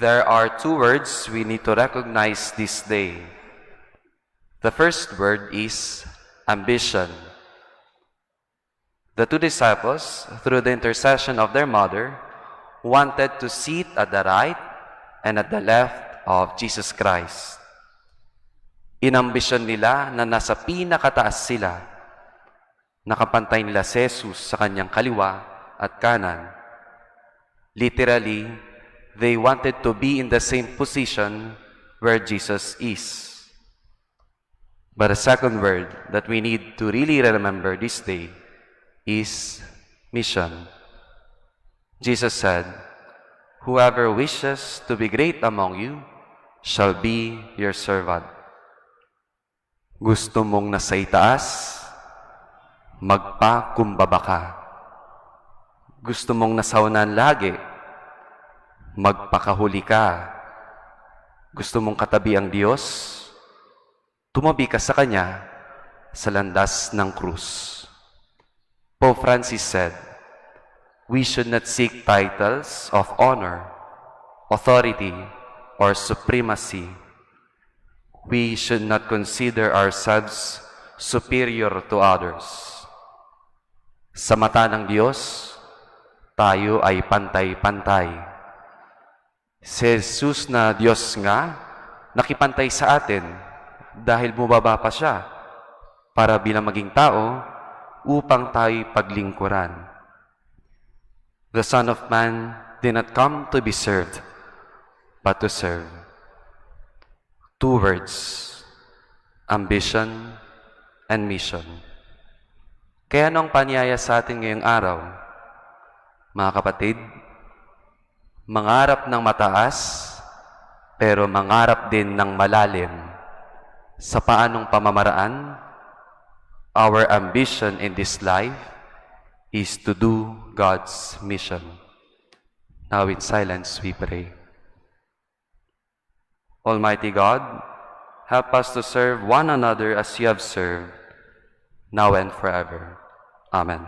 There are two words we need to recognize this day. The first word is ambition. The two disciples, through the intercession of their mother, wanted to sit at the right and at the left of Jesus Christ. Inambisyon nila na nasa pinakataas sila. Nakapantay nila si Jesus sa kanyang kaliwa at kanan. Literally, they wanted to be in the same position where Jesus is. But the second word that we need to really remember this day is mission. Jesus said, "Whoever wishes to be great among you shall be your servant." Gusto mong nasa itaas, magpakumbaba ka. Gusto mong nasaunan lagi, magpakahuli ka. Gusto mong katabi ang Diyos, tumabi ka sa Kanya sa landas ng krus. Pope Francis said, "We should not seek titles of honor, authority, or supremacy. We should not consider ourselves superior to others. Sa mata ng Diyos, tayo ay pantay-pantay. Si Jesus na Diyos nga, nakipantay sa atin dahil bumaba pa siya para bilang maging tao upang tayo paglingkuran. The Son of Man did not come to be served, but to serve." Two words, ambition and mission. Kaya anong panyaya sa atin ngayong araw? Mga kapatid, mangarap ng mataas, pero mangarap din ng malalim. Sa paanong pamamaraan? Our ambition in this life is to do God's mission. Now in silence we pray. Almighty God, help us to serve one another as you have served, now and forever. Amen.